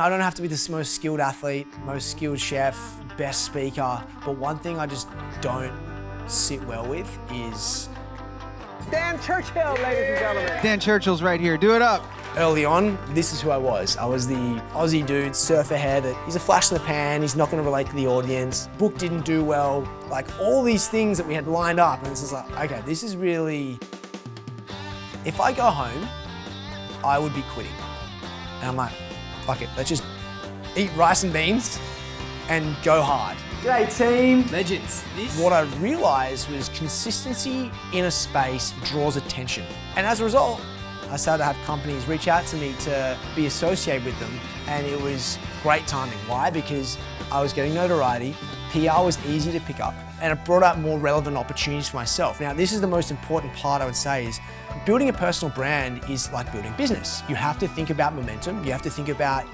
I don't have to be the most skilled athlete, most skilled chef, best speaker, but one thing I just don't sit well with is... Dan Churchill, ladies and gentlemen. Dan Churchill's right here. Do it up. Early on, this is who I was. I was the Aussie dude, surfer hair, that he's a flash in the pan, he's not gonna relate to the audience. Book didn't do well, like all these things that we had lined up, and this is like, okay, this is really... If I go home, I would be quitting. And I'm like, fuck it, let's just eat rice and beans and go hard. G'day team. Legends. What I realized was consistency in a space draws attention. And as a result, I started to have companies reach out to me to be associated with them, and it was great timing. Why? Because I was getting notoriety, PR was easy to pick up, and it brought out more relevant opportunities for myself. Now, this is the most important part, I would say, is building a personal brand is like building business. You have to think about momentum, you have to think about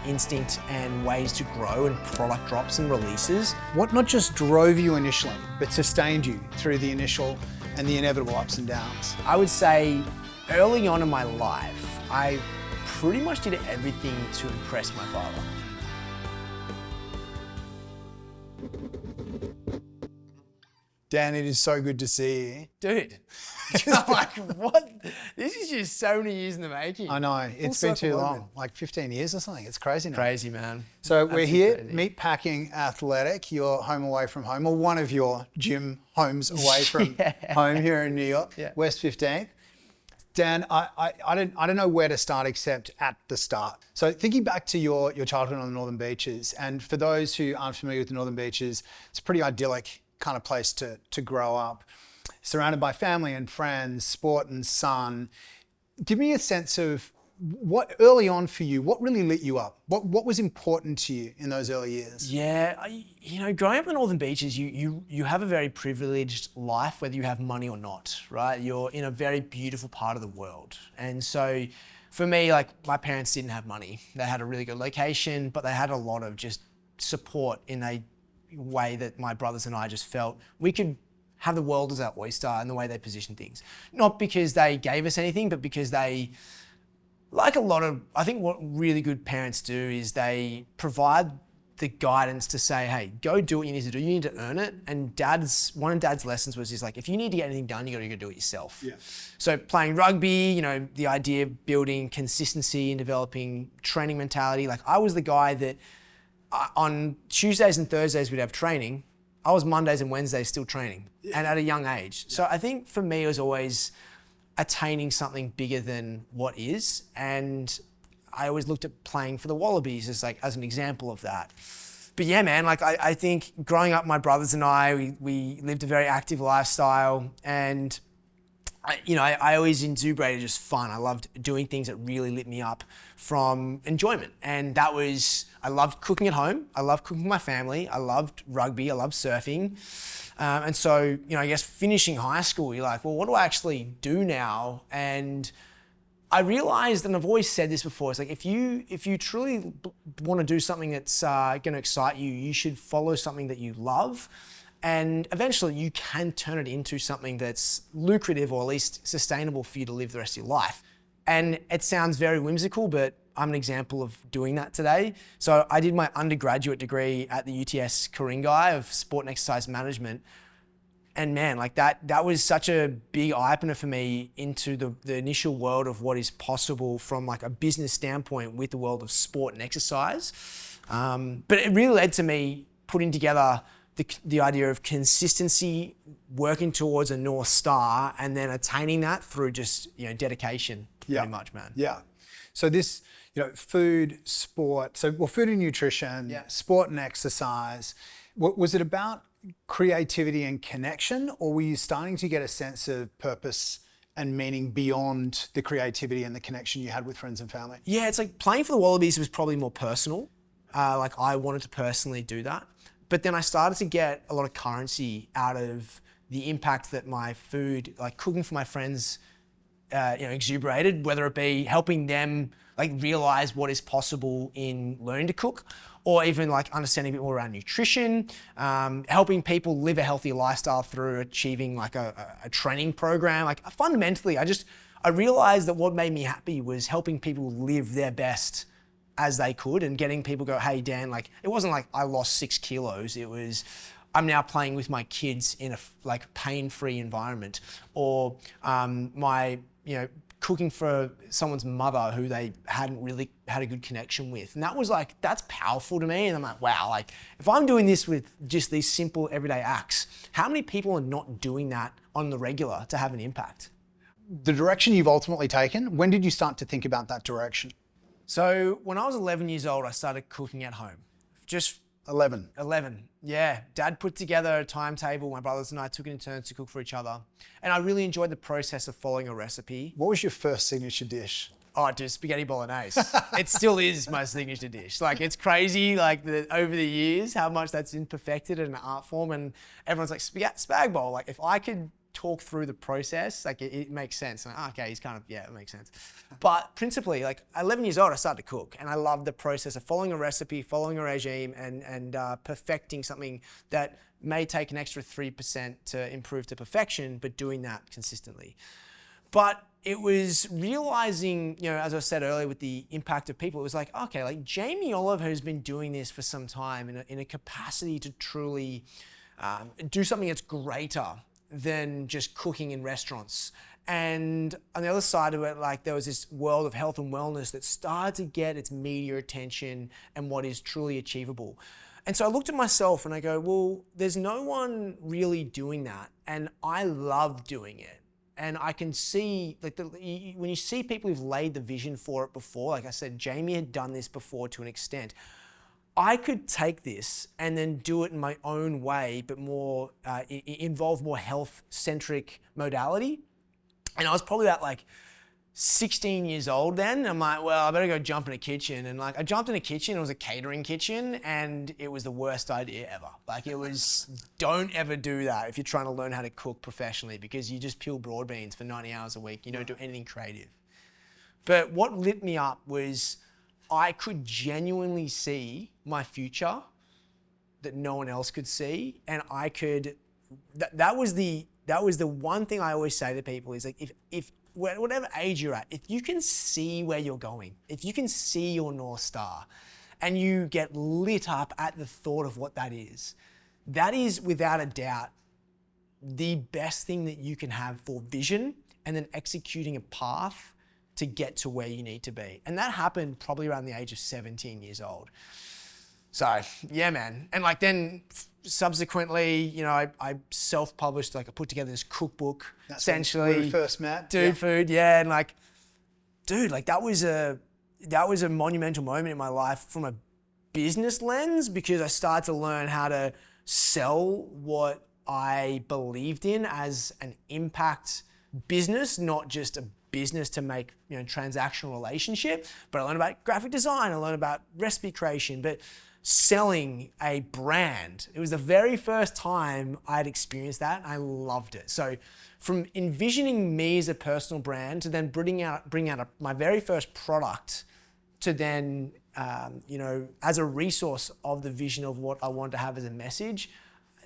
instinct and ways to grow and product drops and releases. What not just drove you initially, but sustained you through the initial and the inevitable ups and downs? I would say early on in my life, I pretty much did everything to impress my father. Dan, it is so good to see you. Dude, just like, what? This is just so many years in the making. I know, it's been too long, like 15 years or something. It's crazy now. Crazy, man. So we're here, crazy. Meatpacking Athletic, your home away from home, or one of your gym homes away from home here in New York, West 15th. Dan, I don't know where to start except at the start. So thinking back to your childhood on the Northern Beaches, and for those who aren't familiar with the Northern Beaches, it's a pretty idyllic kind of place to grow up. Surrounded by family and friends, sport and sun. Give me a sense of what early on for you, what really lit you up? What was important to you in those early years? Yeah, you know, growing up in the Northern Beaches, you have a very privileged life, whether you have money or not, right? You're in a very beautiful part of the world. And so for me, like, my parents didn't have money. They had a really good location, but they had a lot of just support in a way that my brothers and I just felt we could have the world as our oyster and the way they positioned things. Not because they gave us anything, but because they, like a lot of, I think what really good parents do is they provide the guidance to say, hey, go do what you need to do. You need to earn it. And one of Dad's lessons was just like, if you need to get anything done, you gotta go do it yourself. Yeah. So playing rugby, you know, the idea of building consistency and developing training mentality. Like, I was the guy that on Tuesdays and Thursdays we'd have training. I was Mondays and Wednesdays still training, and at a young age. So I think for me it was always attaining something bigger than what is, and I always looked at playing for the Wallabies as an example of that. But yeah, man, like I think growing up, my brothers and I, we lived a very active lifestyle, and I always exuberated just fun. I loved doing things that really lit me up from enjoyment. And that was, I loved cooking at home. I loved cooking with my family. I loved rugby. I loved surfing. And so, I guess finishing high school, you're like, well, what do I actually do now? And I realized, and I've always said this before, it's like, if you truly want to do something that's going to excite you, you should follow something that you love. And eventually you can turn it into something that's lucrative, or at least sustainable for you to live the rest of your life. And it sounds very whimsical, but I'm an example of doing that today. So I did my undergraduate degree at the UTS Ku-ring-gai of Sport and Exercise Management. And man, like that was such a big eye-opener for me into the initial world of what is possible from like a business standpoint with the world of sport and exercise. But it really led to me putting together the idea of consistency, working towards a North Star, and then attaining that through just, dedication, pretty much, man. Yeah. So this, food, sport, food and nutrition, sport and exercise. Was it about creativity and connection, or were you starting to get a sense of purpose and meaning beyond the creativity and the connection you had with friends and family? Yeah, it's like playing for the Wallabies was probably more personal. Like I wanted to personally do that. But then I started to get a lot of currency out of the impact that my food, like cooking for my friends, exuberated, whether it be helping them like realize what is possible in learning to cook, or even like understanding a bit more around nutrition, helping people live a healthier lifestyle through achieving like a training program. Like fundamentally, I realized that what made me happy was helping people live their best as they could, and getting people go, hey Dan, like it wasn't like I lost 6 kilos, it was I'm now playing with my kids in a like pain-free environment, or my, you know, cooking for someone's mother who they hadn't really had a good connection with. And that was like, that's powerful to me. And I'm like, wow, like if I'm doing this with just these simple everyday acts, how many people are not doing that on the regular to have an impact? The direction you've ultimately taken, when did you start to think about that direction? So when I was 11 years old, I started cooking at home. Just 11. Yeah. Dad put together a timetable. My brothers and I took it in turns to cook for each other. And I really enjoyed the process of following a recipe. What was your first signature dish? Oh, dude, spaghetti bolognese. It still is my signature dish. Like, it's crazy, like, over the years, how much that's been perfected in an art form. And everyone's like, spag bowl. Like, if I could talk through the process, like, it makes sense. And okay, he's kind of, yeah, it makes sense. But principally, like, 11 years old, I started to cook. And I loved the process of following a recipe, following a regime, and perfecting something that may take an extra 3% to improve to perfection, but doing that consistently. But it was realizing, you know, as I said earlier with the impact of people, it was like, okay, like Jamie Oliver has been doing this for some time in a capacity to truly do something that's greater than just cooking in restaurants. And on the other side of it, like there was this world of health and wellness that started to get its media attention and what is truly achievable. And so I looked at myself and I go, well, there's no one really doing that. And I love doing it. And I can see, like, when you see people who've laid the vision for it before, like I said, Jamie had done this before to an extent. I could take this and then do it in my own way, but more, involve more health-centric modality. And I was probably about like 16 years old then. And I'm like, well, I better go jump in a kitchen. And like, I jumped in a kitchen, it was a catering kitchen, and it was the worst idea ever. Like it was, don't ever do that if you're trying to learn how to cook professionally, because you just peel broad beans for 90 hours a week. You don't do anything creative. But what lit me up was I could genuinely see my future that no one else could see. And I could, that was the one thing I always say to people is like, if whatever age you're at, if you can see where you're going, if you can see your North Star and you get lit up at the thought of what that is without a doubt the best thing that you can have for vision and then executing a path to get to where you need to be. And that happened probably around the age of 17 years old. So yeah, man. And like then subsequently, you know, I self-published, like I put together this cookbook. That's essentially. when we first met. Dude food, yeah. And like, dude, like that was a monumental moment in my life from a business lens, because I started to learn how to sell what I believed in as an impact business, not just a business to make, you know, transactional relationship. But I learned about graphic design, I learned about recipe creation, but selling a brand. It was the very first time I'd experienced that, and I loved it. So from envisioning me as a personal brand to then bring out my very first product to then, you know, as a resource of the vision of what I wanted to have as a message,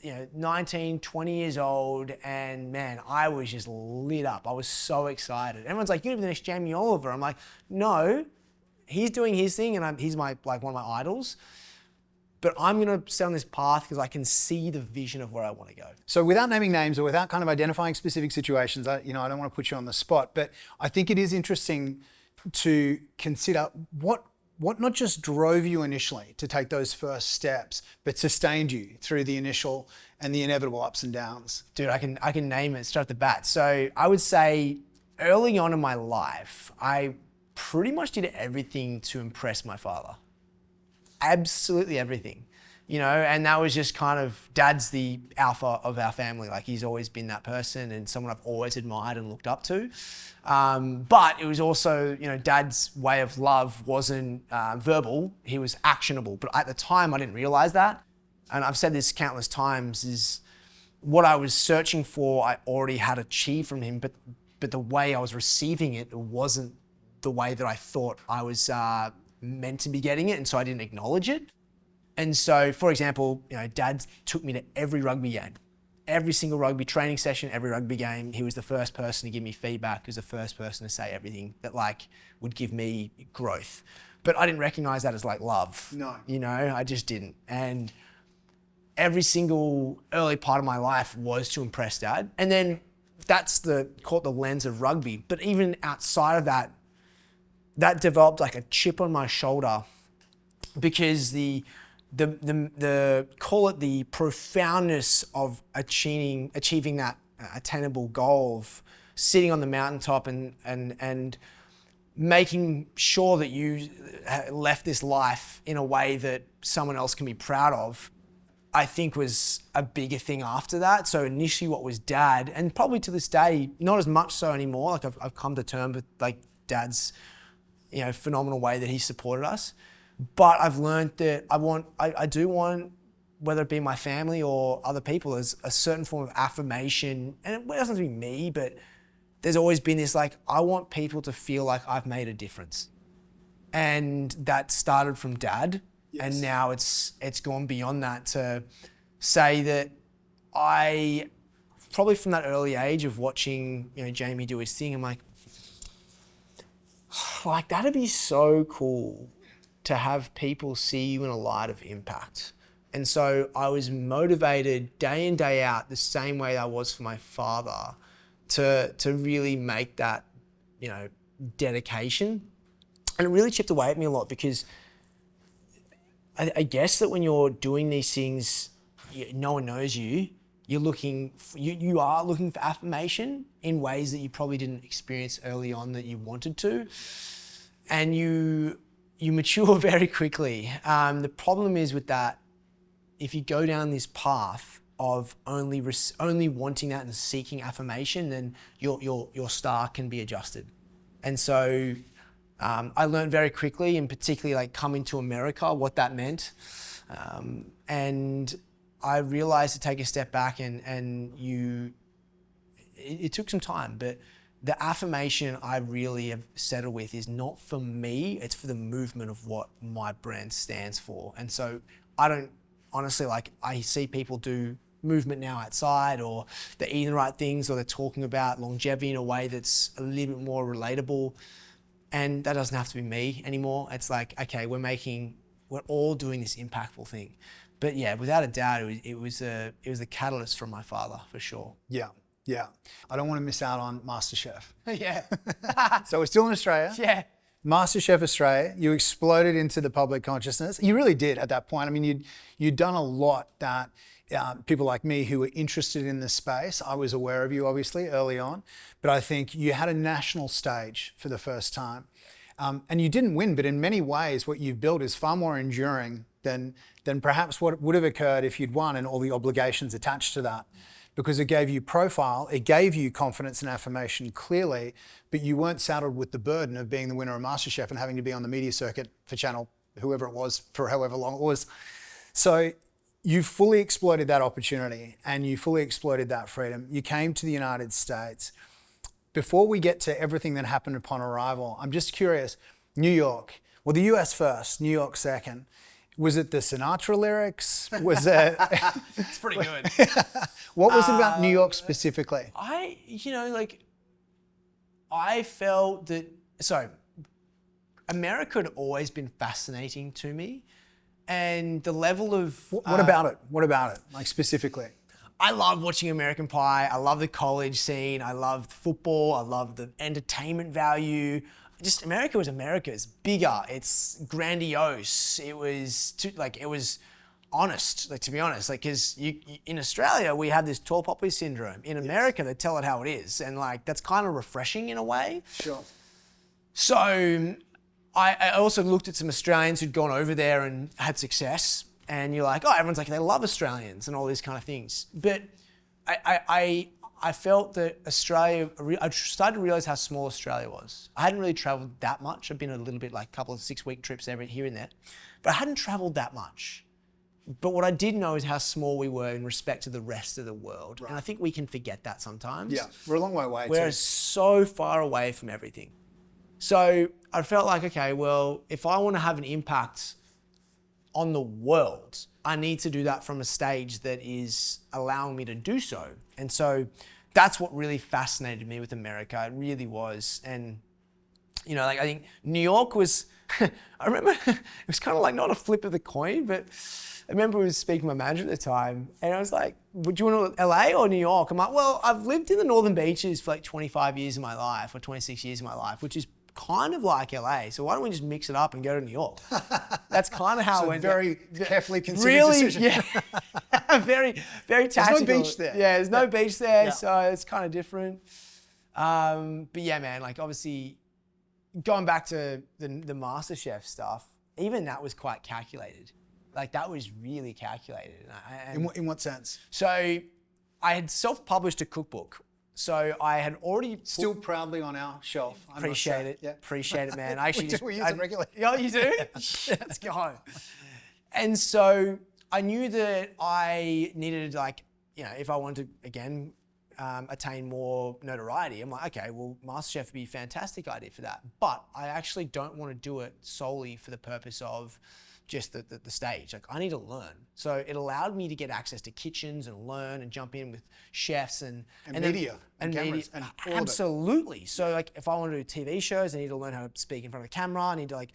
you know, 19, 20 years old, and man, I was just lit up. I was so excited. Everyone's like, you're gonna be the next Jamie Oliver. I'm like, no, he's doing his thing, and he's my, like, one of my idols. But I'm gonna stay on this path because I can see the vision of where I want to go. So without naming names or without kind of identifying specific situations, I don't want to put you on the spot, but I think it is interesting to consider what not just drove you initially to take those first steps, but sustained you through the initial and the inevitable ups and downs. Dude, I can name it straight off the bat. So I would say early on in my life, I pretty much did everything to impress my father. Absolutely everything, you know, and that was just kind of, Dad's the alpha of our family. Like he's always been that person and someone I've always admired and looked up to. But it was also, you know, Dad's way of love wasn't verbal, he was actionable. But at the time I didn't realize that. And I've said this countless times, is what I was searching for, I already had achieved from him, but the way I was receiving it wasn't the way that I thought I was meant to be getting it, and so I didn't acknowledge it. And so, for example, you know, Dad took me to every rugby game, every single rugby training session, every rugby game. He was the first person to give me feedback. He was the first person to say everything that like would give me growth. but I didn't recognize that as like love. No. You know, I just didn't. And every single early part of my life was to impress Dad. And then that's called the lens of rugby. But even outside of that, that developed like a chip on my shoulder, because the call it the profoundness of achieving that attainable goal of sitting on the mountaintop and making sure that you left this life in a way that someone else can be proud of, I think was a bigger thing after that. So initially what was Dad, and probably to this day, not as much so anymore. Like I've come to terms with like Dad's, you know, phenomenal way that he supported us. But I've learned that I do want, whether it be my family or other people, as a certain form of affirmation. And it doesn't have to be me, but there's always been this like, I want people to feel like I've made a difference. And that started from Dad. Yes. And now it's gone beyond that to say that I, probably from that early age of watching, you know, Jamie do his thing, I'm like that'd be so cool to have people see you in a light of impact. And so I was motivated day in, day out, the same way I was for my father, to really make that, you know, dedication. And it really chipped away at me a lot, because I guess that when you're doing these things, no one knows you. You are looking for affirmation in ways that you probably didn't experience early on that you wanted to, and you mature very quickly. The problem is with that, if you go down this path of only wanting that and seeking affirmation, then your star can be adjusted. And so I learned very quickly, and particularly like coming to America, what that meant. And I realized to take a step back it took some time, but the affirmation I really have settled with is not for me, it's for the movement of what my brand stands for. And so I don't, honestly, like I see people do movement now outside, or they're eating the right things, or they're talking about longevity in a way that's a little bit more relatable. And that doesn't have to be me anymore. It's like, okay, we're all doing this impactful thing. But yeah, without a doubt, it was a catalyst from my father, for sure. Yeah. Yeah. I don't want to miss out on MasterChef. Yeah. So we're still in Australia. Yeah. MasterChef Australia, you exploded into the public consciousness. You really did at that point. I mean, you'd done a lot that people like me who were interested in this space, I was aware of you obviously early on, but I think you had a national stage for the first time. And you didn't win, but in many ways what you've built is far more enduring than perhaps what would have occurred if you'd won, and all the obligations attached to that. Because it gave you profile, it gave you confidence and affirmation clearly, but you weren't saddled with the burden of being the winner of MasterChef and having to be on the media circuit for channel, whoever it was, for however long it was. So you fully exploited that opportunity, and you fully exploited that freedom. You came to the United States. Before we get to everything that happened upon arrival, I'm just curious, New York, well, the US first, New York second. Was it the Sinatra lyrics? Was it? It's pretty good. What was it about New York specifically? I felt that, America had always been fascinating to me, and the level of... What about it? What about it, like specifically? I love watching American Pie. I love the college scene. I loved football. I loved the entertainment value. Just America was America. It's bigger. It's grandiose. It was honest. Like, to be honest, like, because in Australia we have this tall poppy syndrome. In America, they tell it how it is, and like that's kind of refreshing in a way. Sure. So I also looked at some Australians who'd gone over there and had success, and you're like, oh, everyone's like, they love Australians and all these kind of things. But I felt that Australia, I started to realize how small Australia was. I hadn't really traveled that much. I've been a little bit, like a couple of 6-week trips here and there, but I hadn't traveled that much. But what I did know is how small we were in respect to the rest of the world. Right. And I think we can forget that sometimes. Yeah, we're a long way away. We're so far away from everything. So I felt like, okay, well, if I want to have an impact on the world, I need to do that from a stage that is allowing me to do so. And so that's what really fascinated me with America. It really was. And, you know, like I think New York was I remember it was kind of like not a flip of the coin, but I remember I was speaking to my manager at the time, and I was like, would you want to LA or New York? I'm like, well, I've lived in the Northern Beaches for like 25 years of my life, or 26 years of my life, which is kind of like LA. So why don't we just mix it up and go to New York? That's kind of how it went. Very carefully considered really, decision. Yeah. very, very tactical. There's no beach there. Yeah, there's no beach there, Yeah. so it's kind of different. But yeah, man, like obviously going back to the MasterChef stuff, even that was quite calculated. Like that was really calculated. In what sense? So I had self-published a cookbook. So I had already Still proudly on our shelf. I must appreciate say. it. Yeah. Appreciate it, man. I actually We use it regularly. Oh, you do? Let's go. And so I knew that I needed, like, you know, if I wanted to again attain more notoriety, I'm like, okay, well, MasterChef would be a fantastic idea for that. But I actually don't want to do it solely for the purpose of just the stage. Like I need to learn. So it allowed me to get access to kitchens and learn and jump in with chefs and media and cameras and all of it. Absolutely. So like if I want to do TV shows, I need to learn how to speak in front of the camera. I need to like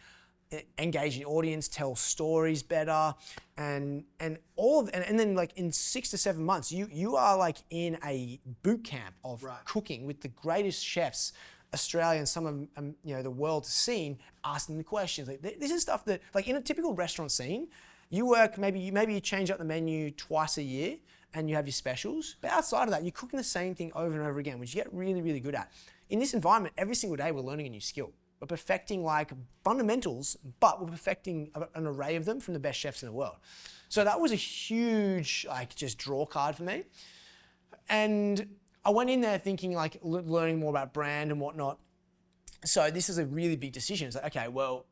engage the audience, tell stories better, and all of and then like in 6 to 7 months, you are like in a boot camp of cooking with the greatest chefs Australia and some of you know the world's seen, asking the questions. Like this is stuff that like in a typical restaurant scene, you work maybe you change up the menu twice a year and you have your specials. But outside of that, you're cooking the same thing over and over again, which you get really, really good at. In this environment, every single day we're learning a new skill. We're perfecting like fundamentals, but we're perfecting an array of them from the best chefs in the world. So that was a huge like just draw card for me. And I went in there thinking like learning more about brand and whatnot. So this is a really big decision. It's like, okay, well,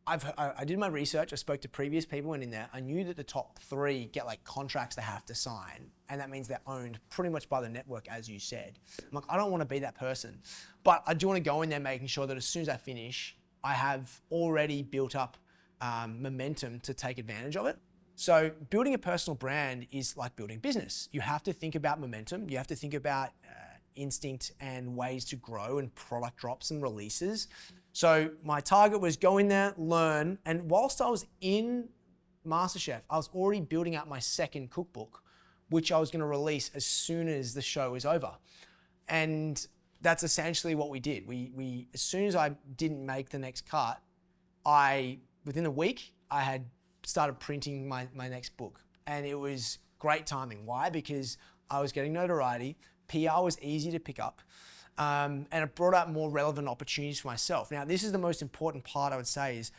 I did my research. I spoke to previous people went in there. I knew that the top 3 get like contracts they have to sign. And that means they're owned pretty much by the network, as you said. I'm like, I don't want to be that person. But I do want to go in there making sure that as soon as I finish, I have already built up momentum to take advantage of it. So building a personal brand is like building business. You have to think about momentum. You have to think about instinct and ways to grow and product drops and releases. So my target was go in there, learn, and whilst I was in MasterChef, I was already building out my second cookbook, which I was going to release as soon as the show was over. And that's essentially what we did. We as soon as I didn't make the next cut, within a week, I had started printing my next book. And it was great timing. Why? Because I was getting notoriety. PR was easy to pick up. And it brought up more relevant opportunities for myself. Now, this is the most important part I would say is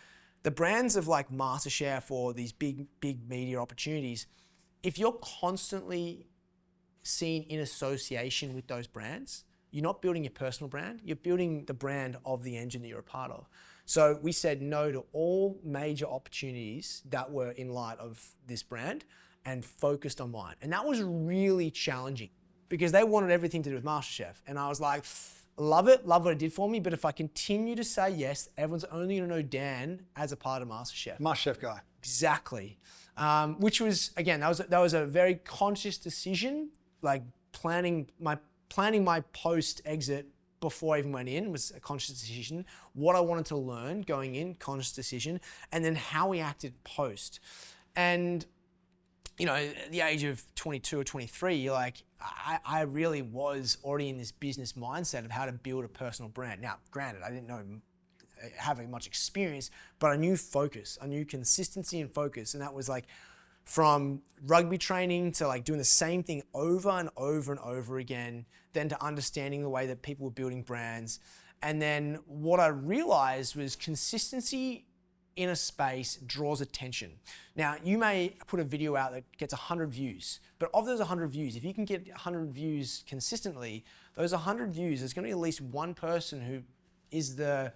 the brands of like MasterChef or these big media opportunities, if you're constantly seen in association with those brands, you're not building your personal brand, you're building the brand of the engine that you're a part of. So we said no to all major opportunities that were in light of this brand and focused on mine. And that was really challenging because they wanted everything to do with MasterChef. And I was like, love it, love what it did for me, but if I continue to say yes, everyone's only gonna know Dan as a part of MasterChef. MasterChef guy. Exactly. Which was, again, that was a very conscious decision, like planning my post-exit before I even went in was a conscious decision. What I wanted to learn going in, conscious decision, and then how we acted post. And, you know, at the age of 22 or 23, you're like, I really was already in this business mindset of how to build a personal brand. Now, granted, I didn't have much experience, but I knew focus. I knew consistency and focus. And that was like from rugby training to like doing the same thing over and over and over again, then to understanding the way that people were building brands. And then what I realized was consistency in a space draws attention. Now, you may put a video out that gets 100 views, but of those 100 views, if you can get 100 views consistently, those 100 views, there's gonna be at least one person who is the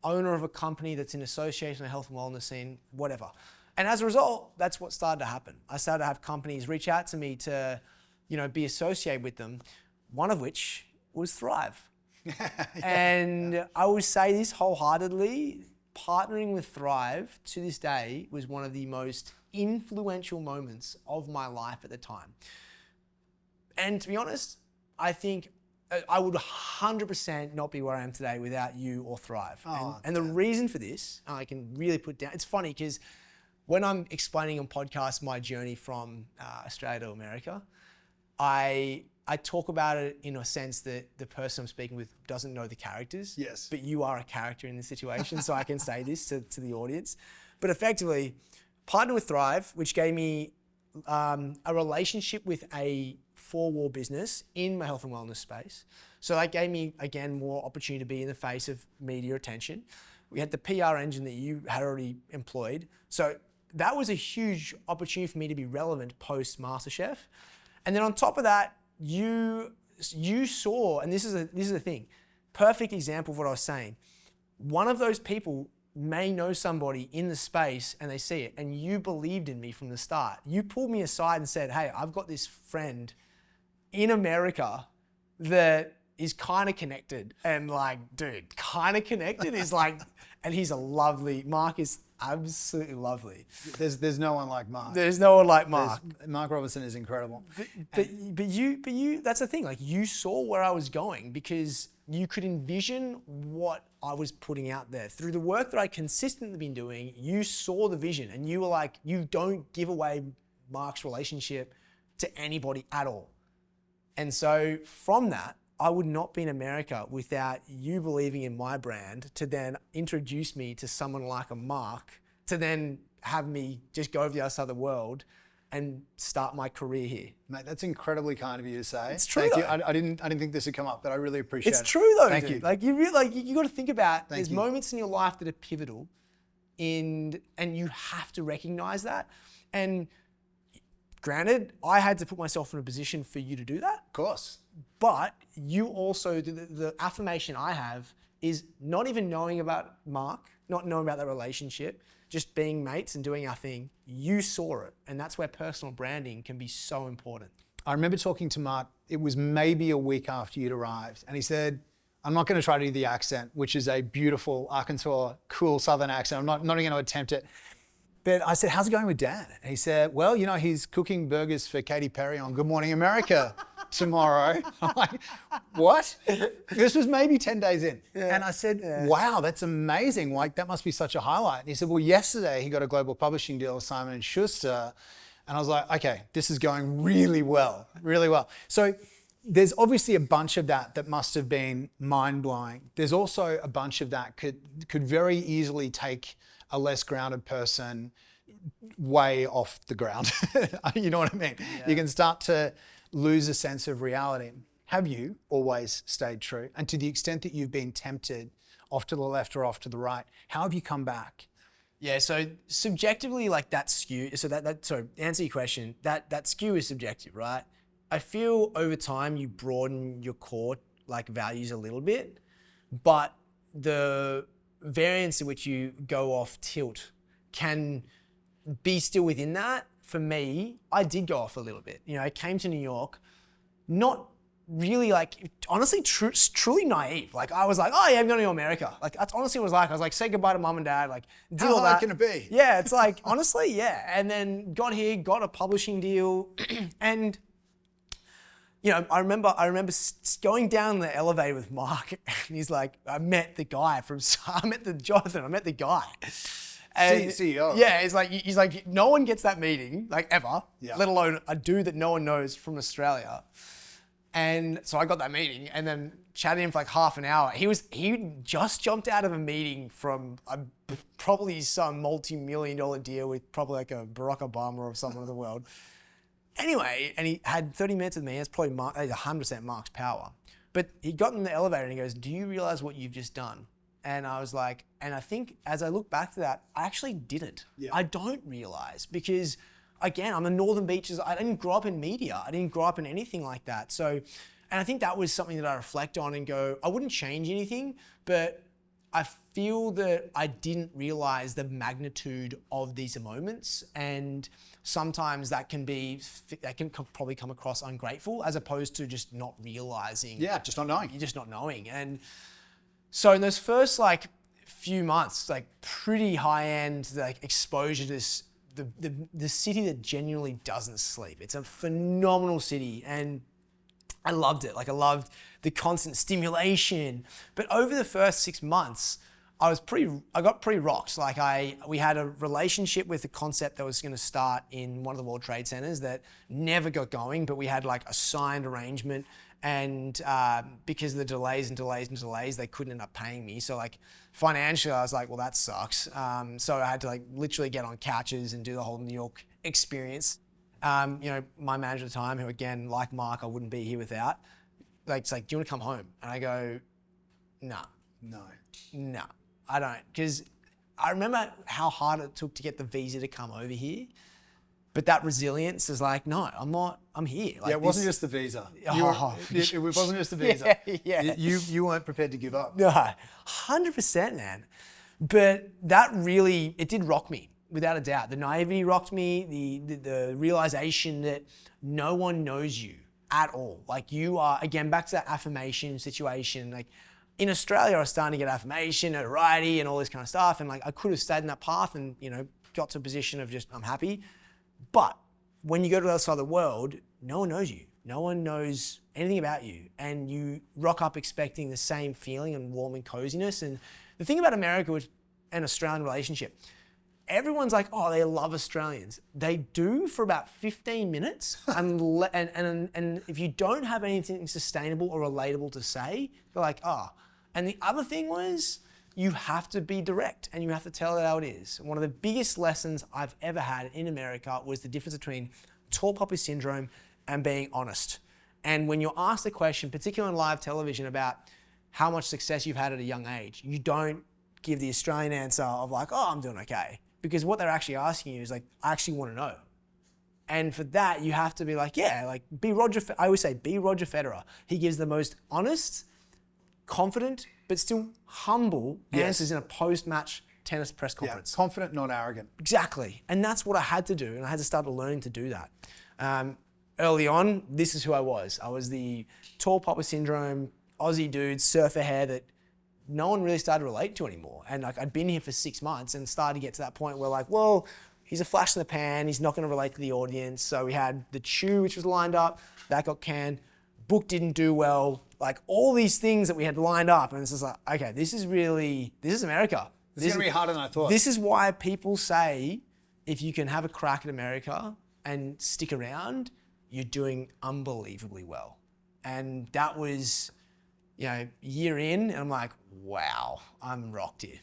owner of a company that's in association with the health and wellness scene, whatever. And as a result, that's what started to happen. I started to have companies reach out to me to, you know, be associated with them, one of which was Thrive. And I would say this wholeheartedly, partnering with Thrive to this day was one of the most influential moments of my life at the time. And to be honest, I think I would 100% not be where I am today without you or Thrive. Oh, and the reason for this, I can really put down, it's funny because when I'm explaining on podcasts my journey from Australia to America, I talk about it in a sense that the person I'm speaking with doesn't know the characters. Yes. But you are a character in this situation, so I can say this to the audience. But effectively, partnered with Thrive, which gave me a relationship with a four-wall business in my health and wellness space. So that gave me, again, more opportunity to be in the face of media attention. We had the PR engine that you had already employed. So that was a huge opportunity for me to be relevant post MasterChef. And then on top of that, you saw, and this is the thing, perfect example of what I was saying. One of those people may know somebody in the space and they see it, and you believed in me from the start. You pulled me aside and said, hey, I've got this friend in America that is kind of connected. And like, dude, kind of connected is like, and he's a lovely, Mark is absolutely lovely. There's no one like Mark. There's no one like Mark. Mark Robinson is incredible. But you, that's the thing, like you saw where I was going because you could envision what I was putting out there. Through the work that I consistently been doing, you saw the vision and you were like, you don't give away Mark's relationship to anybody at all. And so from that, I would not be in America without you believing in my brand to then introduce me to someone like a Mark to then have me just go over the other side of the world and start my career here. Mate, that's incredibly kind of you to say. It's true. Thank though. you. I didn't think this would come up, but I really appreciate it. It's true though. Thank dude. you. Like you really, like you got to think about. There's you. moments in your life that are pivotal, and you have to recognize that. And granted, I had to put myself in a position for you to do that. Of course. But you also, the affirmation I have is not even knowing about Mark, not knowing about that relationship, just being mates and doing our thing. You saw it. And that's where personal branding can be so important. I remember talking to Mark, it was maybe a week after you'd arrived, and he said, I'm not going to try to do the accent, which is a beautiful Arkansas, cool Southern accent. I'm not even going to attempt it. But I said, how's it going with Dan? And he said, well, you know, he's cooking burgers for Katy Perry on Good Morning America tomorrow. I'm like, what? This was maybe 10 days in. Yeah. And I said, wow, that's amazing. Like, that must be such a highlight. And he said, well, yesterday he got a global publishing deal with Simon & Schuster. And I was like, okay, this is going really well, really well. So there's obviously a bunch of that must have been mind-blowing. There's also a bunch of that could very easily take a less grounded person way off the ground. You know what I mean? Yeah. You can start to lose a sense of reality. Have you always stayed true? And to the extent that you've been tempted off to the left or off to the right, how have you come back? Yeah, so subjectively, like that skew, so sorry, answer your question, that skew is subjective, right? I feel over time you broaden your core like values a little bit, but the variance in which you go off tilt can be still within that. For me, I did go off a little bit. You know, I came to New York, not really like, honestly, truly naive. Like I was like, oh yeah, I'm going to America. Like that's honestly what it was like. I was like, say goodbye to mom and dad, like do all that. How hard can it be? Yeah, it's like, honestly, yeah. And then got here, got a publishing deal and you know, I remember going down the elevator with Mark, and he's like, I met the guy. And, CEO. Yeah, he's like, no one gets that meeting, like ever, let alone a dude that no one knows from Australia. And so I got that meeting, and then chatted him for like half an hour. He just jumped out of a meeting from probably some multi-million-dollar deal with probably like a Barack Obama or someone of the world. Anyway, and he had 30 minutes with me. That's probably 100% Mark's power. But he got in the elevator and he goes, do you realize what you've just done? And I was like, and I think as I look back to that, I actually didn't. Yeah. I don't realize because, again, I'm in Northern Beaches. I didn't grow up in media. I didn't grow up in anything like that. So, and I think that was something that I reflect on and go, I wouldn't change anything, but I feel that I didn't realize the magnitude of these moments, and sometimes that can probably come across ungrateful as opposed to just not realizing. Yeah, just not knowing. You're just not knowing. And so in those first like few months, like pretty high end like exposure to this, the city that genuinely doesn't sleep. It's a phenomenal city, and I loved it. Like I loved the constant stimulation. But over the first 6 months, I got pretty rocked. Like we had a relationship with a concept that was going to start in one of the World Trade Centers that never got going, but we had like a signed arrangement. And because of the delays, they couldn't end up paying me. So like financially, I was like, well, that sucks. So I had to like literally get on couches and do the whole New York experience. My manager at the time, who again, like Mark, I wouldn't be here without, like, it's like, do you want to come home? And I go, no, I don't. Because I remember how hard it took to get the visa to come over here. But that resilience is like, no, I'm here. Like it wasn't just the visa. It wasn't just the visa. You weren't prepared to give up. No, 100%, man. But that really, it did rock me, without a doubt. The naivety rocked me, the realization that no one knows you at all. Like you are, again, back to that affirmation situation. Like in Australia, I was starting to get affirmation, notoriety, and all this kind of stuff. And like I could have stayed in that path and, got to a position of just, I'm happy. But when you go to the other side of the world, no one knows you. No one knows anything about you. And you rock up expecting the same feeling and warm and coziness. And the thing about America and Australian relationship, everyone's like, oh, they love Australians. They do for about 15 minutes. And if you don't have anything sustainable or relatable to say, they're like, oh. And the other thing was, you have to be direct and you have to tell it how it is. One of the biggest lessons I've ever had in America was the difference between tall poppy syndrome and being honest. And when you're asked a question, particularly on live television, about how much success you've had at a young age, you don't give the Australian answer of like, oh, I'm doing okay. Because what they're actually asking you is like, I actually want to know. And for that, you have to be like, yeah, like I always say, be Roger Federer. He gives the most honest, confident, but still humble answers in a post-match tennis press conference. Yeah, confident, not arrogant. Exactly. And that's what I had to do. And I had to start learning to do that. Early on, this is who I was. I was the tall popper syndrome, Aussie dude, surfer hair that no one really started to relate to anymore. And like I'd been here for 6 months and started to get to that point where like, well, he's a flash in the pan. He's not going to relate to the audience. So we had the Chew, which was lined up. That got canned. Book didn't do well. Like all these things that we had lined up, and it's just like, okay, this is America. This is going to be harder than I thought. This is why people say, if you can have a crack at America and stick around, you're doing unbelievably well. And that was, year in, and I'm like, wow, I'm rocked here.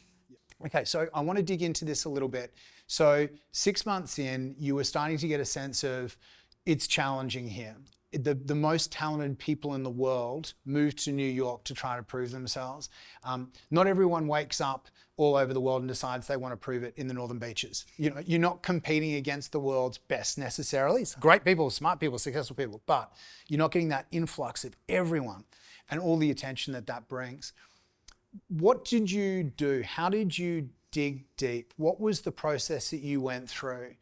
Okay, so I want to dig into this a little bit. So 6 months in, you were starting to get a sense of it's challenging here. The most talented people in the world moved to New York to try to prove themselves. Not everyone wakes up all over the world and decides they want to prove it in the Northern Beaches. You're not competing against the world's best necessarily. It's great people, smart people, successful people, but you're not getting that influx of everyone and all the attention that brings. What did you do? How did you dig deep? What was the process that you went through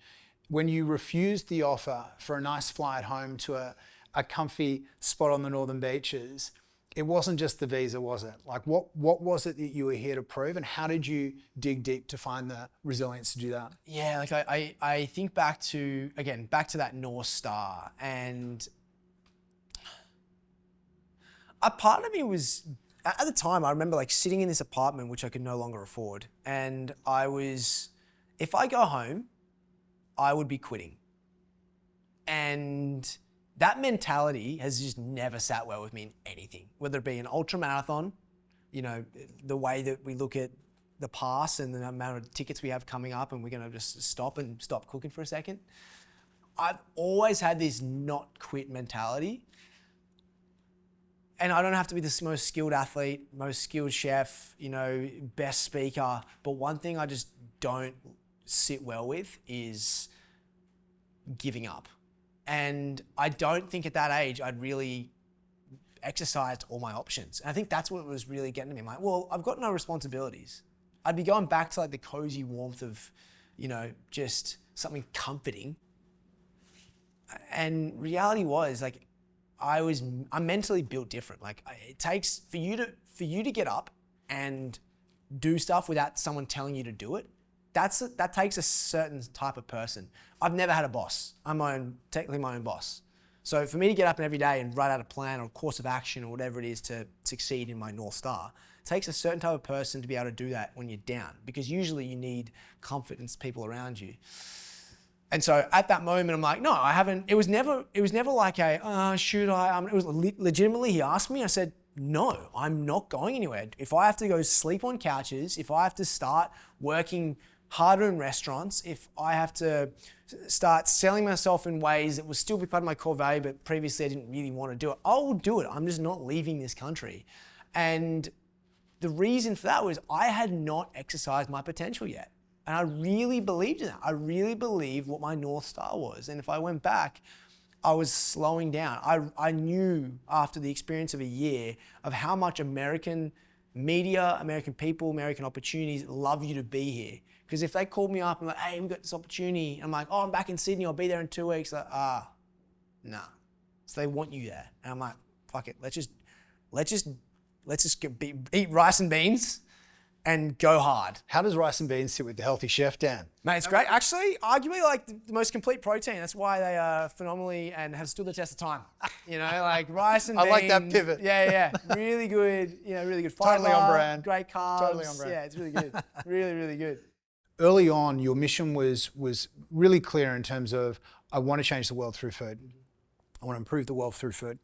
when you refused the offer for a nice flight home to a comfy spot on the Northern Beaches? It wasn't just the visa, was it? Like what was it that you were here to prove, and how did you dig deep to find the resilience to do that? Yeah, like I think back to that North Star, and a part of me was, at the time, I remember like sitting in this apartment which I could no longer afford, and if I go home, I would be quitting. And that mentality has just never sat well with me in anything, whether it be an ultra marathon, the way that we look at the pass and the amount of tickets we have coming up, and we're going to just stop cooking for a second. I've always had this not quit mentality. And I don't have to be the most skilled athlete, most skilled chef, best speaker. But one thing I just don't sit well with is giving up. And I don't think at that age I'd really exercised all my options. And I think that's what was really getting to me. I'm like, well, I've got no responsibilities. I'd be going back to like the cozy warmth of, just something comforting. And reality was like, I'm mentally built different. Like it takes for you to get up and do stuff without someone telling you to do it. That takes a certain type of person. I've never had a boss. I'm technically my own boss. So for me to get up every day and write out a plan or a course of action or whatever it is to succeed in my North Star, it takes a certain type of person to be able to do that when you're down, because usually you need confidence people around you. And so at that moment, I'm like, no, I haven't. It was never like a, should I? It was legitimately, he asked me, I said, no, I'm not going anywhere. If I have to go sleep on couches, if I have to start working harder in restaurants, if I have to start selling myself in ways that will still be part of my core value, but previously I didn't really want to do it, I will do it. I'm just not leaving this country. And the reason for that was I had not exercised my potential yet. And I really believed in that. I really believed what my North Star was. And if I went back, I was slowing down. I knew after the experience of a year of how much American media, American people, American opportunities love you to be here. Because if they called me up and like, hey, we've got this opportunity, I'm like, oh, I'm back in Sydney, I'll be there in 2 weeks. Like, nah. So they want you there. And I'm like, fuck it, let's just eat rice and beans and go hard. How does rice and beans sit with the healthy chef, Dan? Mate, it's great. Actually, arguably like the most complete protein. That's why they are phenomenally and have stood the test of time. You know, like rice and beans. I like that pivot. Yeah. Really good, really good fiber. Totally on brand. Great carbs. Totally on brand. Yeah, it's really good. Really good. Early on, your mission was really clear in terms of, I want to change the world through food. I want to improve the world through food.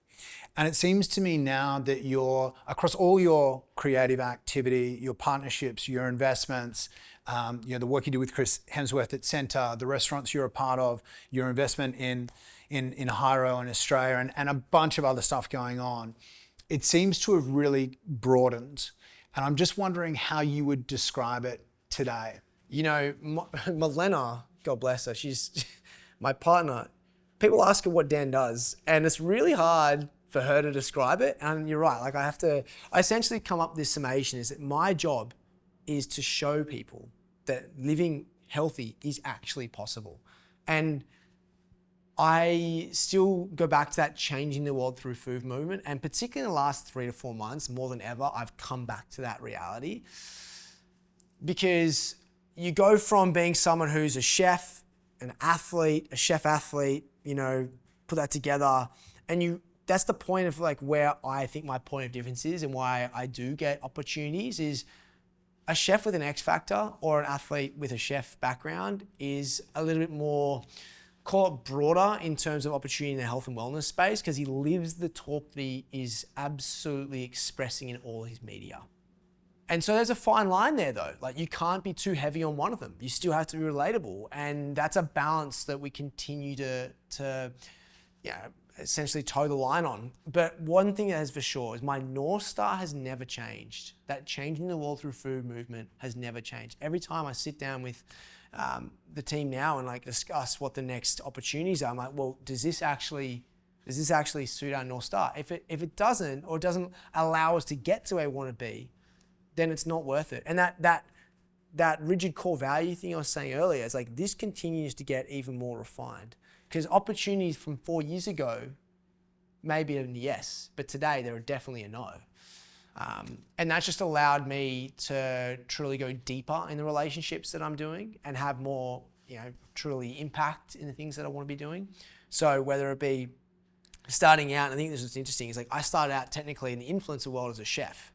And it seems to me now that you're, across all your creative activity, your partnerships, your investments, the work you do with Chris Hemsworth at Centre, the restaurants you're a part of, your investment in Hyro in Australia, and a bunch of other stuff going on, it seems to have really broadened. And I'm just wondering how you would describe it today. You know, Milena, God bless her, she's my partner. People ask her what Dan does, and it's really hard for her to describe it. And you're right, like I essentially come up with this summation is that my job is to show people that living healthy is actually possible. And I still go back to that changing the world through food movement. And particularly in the last 3 to 4 months, more than ever, I've come back to that reality. Because you go from being someone who's a chef, an athlete, a chef athlete, put that together, and that's the point of like where I think my point of difference is and why I do get opportunities is a chef with an X factor or an athlete with a chef background is a little bit more, call it broader in terms of opportunity in the health and wellness space, because he lives the talk that he is absolutely expressing in all his media. And so there's a fine line there though. Like you can't be too heavy on one of them. You still have to be relatable. And that's a balance that we continue to essentially toe the line on. But one thing that is for sure is my North Star has never changed. That changing the world through food movement has never changed. Every time I sit down with the team now and like discuss what the next opportunities are, I'm like, well, does this actually suit our North Star? If it doesn't, or doesn't allow us to get to where we want to be, then it's not worth it. And that rigid core value thing I was saying earlier, is like this continues to get even more refined. Because opportunities from 4 years ago, maybe a yes, but today they're definitely a no. And that's just allowed me to truly go deeper in the relationships that I'm doing and have more, truly impact in the things that I want to be doing. So whether it be starting out, and I think this is interesting, is like I started out technically in the influencer world as a chef.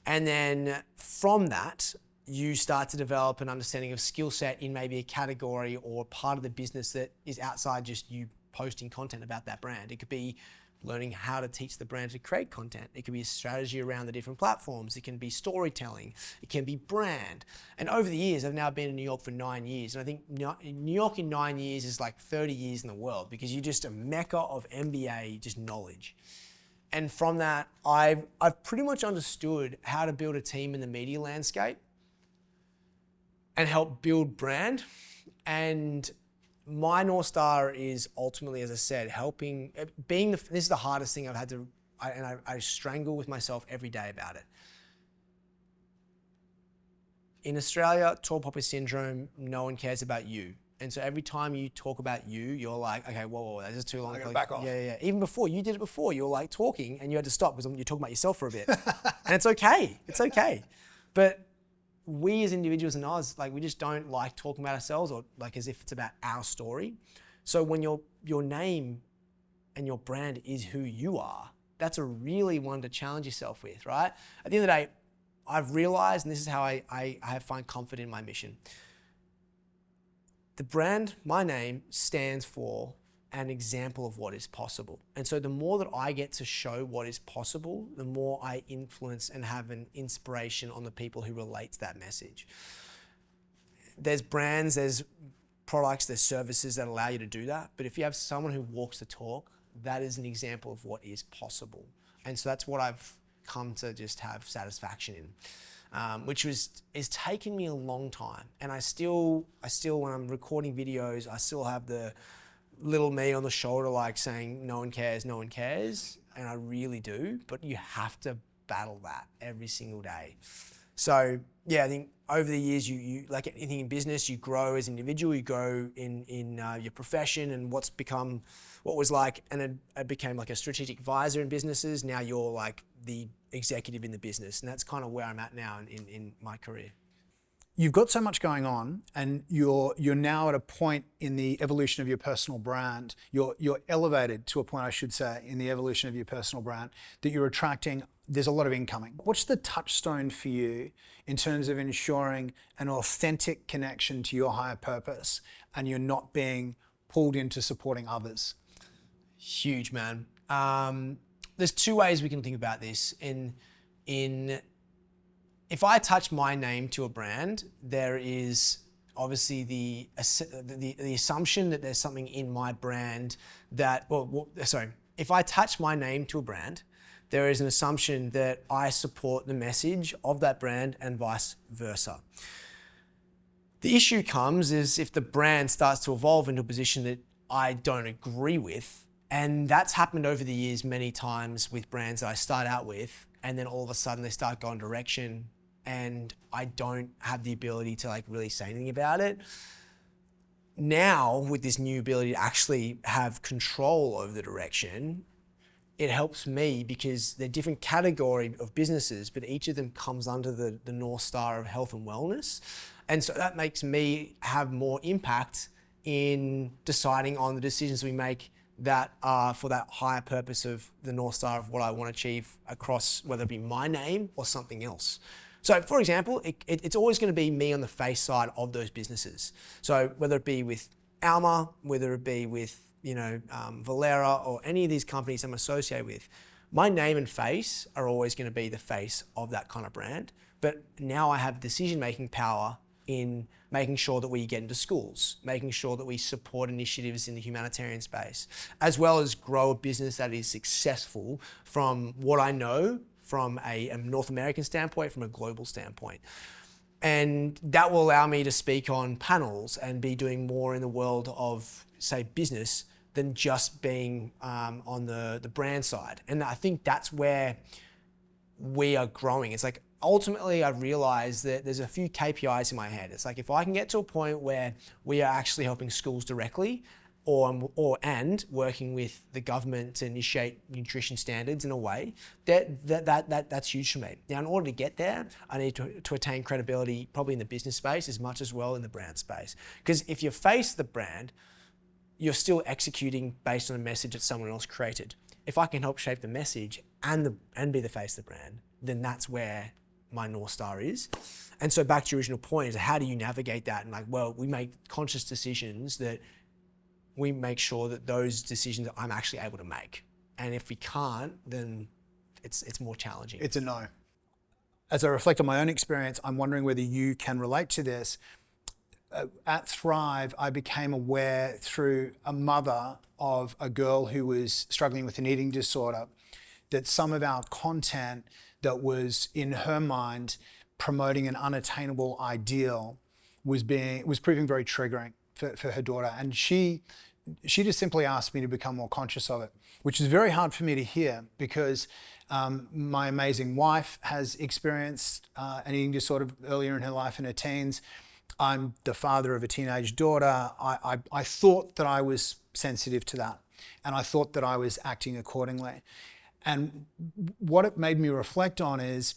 And then from that, you start to develop an understanding of skill set in maybe a category or part of the business that is outside just you posting content about that brand. It could be learning how to teach the brand to create content. It could be a strategy around the different platforms. It can be storytelling. It can be brand. And over the years, I've now been in New York for 9 years. And I think New York in 9 years is like 30 years in the world, because you're just a mecca of MBA, just knowledge. And from that, I've pretty much understood how to build a team in the media landscape and help build brand. And my North Star is ultimately, as I said, this is the hardest thing I've had to, I strangle with myself every day about it. In Australia, tall poppy syndrome, no one cares about you. And so every time you talk about you, you're like, okay, whoa, this is too long. I gotta back off. Yeah. Even before, you did it before. You were like talking and you had to stop because you're talking about yourself for a bit. And it's okay. It's okay. But we as individuals in Oz, like we just don't like talking about ourselves or like as if it's about our story. So when your name and your brand is who you are, that's a really one to challenge yourself with, right? At the end of the day, I've realized, and this is how I find comfort in my mission. The brand, my name, stands for an example of what is possible. And so the more that I get to show what is possible, the more I influence and have an inspiration on the people who relate to that message. There's brands, there's products, there's services that allow you to do that. But if you have someone who walks the talk, that is an example of what is possible. And so that's what I've come to just have satisfaction in, which is taken me a long time. And I still, when I'm recording videos, I still have the little me on the shoulder, like saying, no one cares, no one cares. And I really do, but you have to battle that every single day. So yeah, I think over the years, you like anything in business, you grow as an individual, you grow in your profession, and what was like, and it became like a strategic advisor in businesses. Now you're like the executive in the business, and that's kind of where I'm at now in my career. You've got so much going on, and you're now at a point in the evolution of your personal brand. You're elevated to a point, I should say, in the evolution of your personal brand, that you're attracting. There's a lot of incoming. What's the touchstone for you in terms of ensuring an authentic connection to your higher purpose, and you're not being pulled into supporting others? Huge, man. There's two ways we can think about this. If I attach my name to a brand, there is obviously the assumption that there's something in my brand that, if I attach my name to a brand, there is an assumption that I support the message of that brand and vice versa. The issue comes is if the brand starts to evolve into a position that I don't agree with, and that's happened over the years many times with brands that I start out with, and then all of a sudden they start going direction and I don't have the ability to like really say anything about it. Now, with this new ability to actually have control over the direction, it helps me because they're different category of businesses, but each of them comes under the North Star of health and wellness. And so that makes me have more impact in deciding on the decisions we make that are for that higher purpose of the North Star of what I want to achieve across, whether it be my name or something else. So for example, it's always going to be me on the face side of those businesses. So whether it be with Alma, whether it be with Valera or any of these companies I'm associated with, my name and face are always going to be the face of that kind of brand. But now I have decision-making power in making sure that we get into schools, making sure that we support initiatives in the humanitarian space, as well as grow a business that is successful from what I know from a North American standpoint, from a global standpoint. And that will allow me to speak on panels and be doing more in the world of, say, business than just being on the brand side. And I think that's where we are growing. It's like, ultimately, I realized that there's a few KPIs in my head. It's like, if I can get to a point where we are actually helping schools directly and working with the government to initiate nutrition standards in a way, that's huge for me. Now, in order to get there, I need to attain credibility probably in the business space as much as well in the brand space. Because if you face the brand, you're still executing based on a message that someone else created. If I can help shape the message and be the face of the brand, then that's where my North Star is. And so back to your original point is, how do you navigate that? And like, well, we make conscious decisions that we make sure that those decisions I'm actually able to make. And if we can't, then it's more challenging. It's a no. As I reflect on my own experience, I'm wondering whether you can relate to this. At Thrive, I became aware through a mother of a girl who was struggling with an eating disorder that some of our content that was in her mind promoting an unattainable ideal was proving very triggering for her daughter. And she just simply asked me to become more conscious of it, which is very hard for me to hear because my amazing wife has experienced an eating disorder earlier in her life in her teens. I'm the father of a teenage daughter. I thought that I was sensitive to that, and I thought that I was acting accordingly. And what it made me reflect on is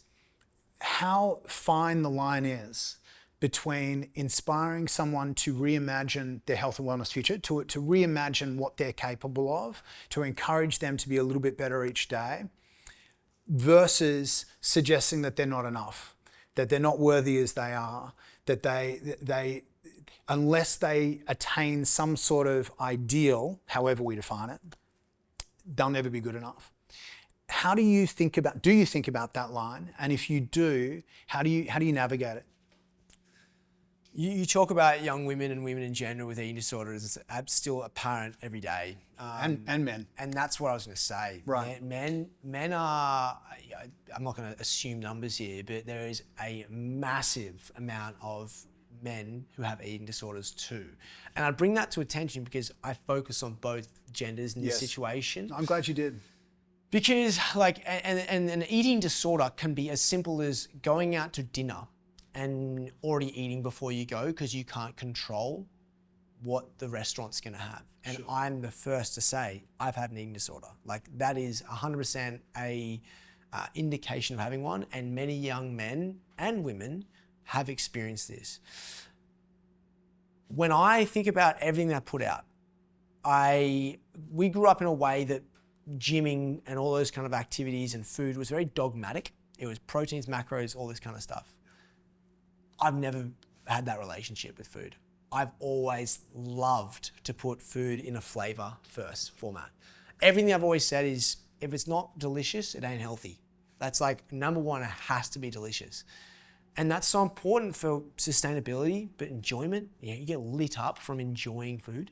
how fine the line is between inspiring someone to reimagine their health and wellness future, to reimagine what they're capable of, to encourage them to be a little bit better each day, versus suggesting that they're not enough, that they're not worthy as they are, that they unless they attain some sort of ideal, however we define it, they'll never be good enough. How do you think about that line? And if you do, how do you navigate it? You talk about young women and women in general with eating disorders. It's still apparent every day. And men. And that's what I was going to say. Right. Men are, I'm not going to assume numbers here, but there is a massive amount of men who have eating disorders too. And I bring that to attention because I focus on both genders in this situation. I'm glad you did. Because and an eating disorder can be as simple as going out to dinner and already eating before you go because you can't control what the restaurant's going to have. And sure. I'm the first to say I've had an eating disorder. Like that is 100% a indication of having one, and many young men and women have experienced this. When I think about everything that I put out, we grew up in a way that gymming and all those kind of activities and food was very dogmatic. It was proteins, macros, all this kind of stuff. I've never had that relationship with food. I've always loved to put food in a flavor first format. Everything I've always said is, if it's not delicious, it ain't healthy. That's like number one, it has to be delicious. And that's so important for sustainability, but enjoyment, you get lit up from enjoying food.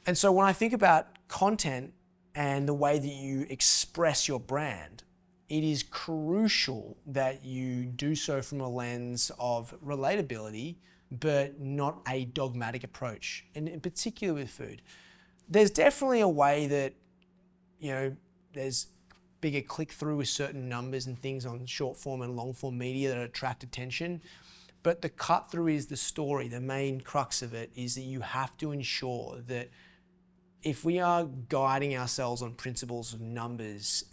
And so when I think about content and the way that you express your brand, it is crucial that you do so from a lens of relatability, but not a dogmatic approach, and in particular with food. There's definitely a way that, there's bigger click-through with certain numbers and things on short form and long form media that attract attention. But the cut through is the story. The main crux of it is that you have to ensure that if we are guiding ourselves on principles of numbers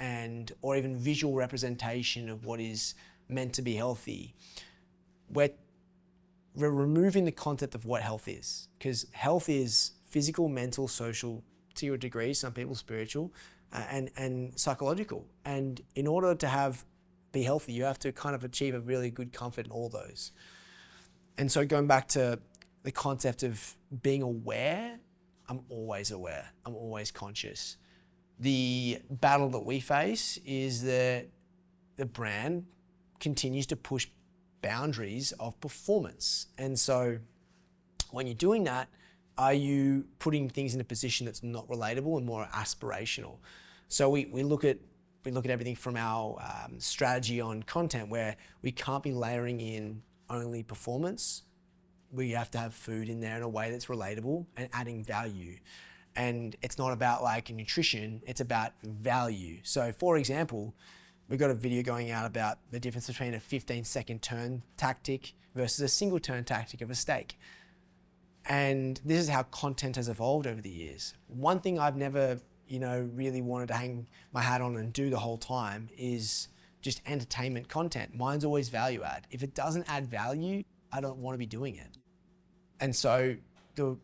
or even visual representation of what is meant to be healthy, we're removing the concept of what health is. Because health is physical, mental, social, to a degree, some people spiritual, and psychological. And in order to be healthy, you have to kind of achieve a really good comfort in all those. And so going back to the concept of being aware, I'm always aware. I'm always conscious. The battle that we face is that the brand continues to push boundaries of performance. And so when you're doing that, are you putting things in a position that's not relatable and more aspirational? So we look at everything from our strategy on content, where we can't be layering in only performance. We have to have food in there in a way that's relatable and adding value. And it's not about like nutrition, it's about value. So for example, we've got a video going out about the difference between a 15-second turn tactic versus a single turn tactic of a steak. And this is how content has evolved over the years. One thing I've never, really wanted to hang my hat on and do the whole time is just entertainment content. Mine's always value add. If it doesn't add value, I don't want to be doing it. And so the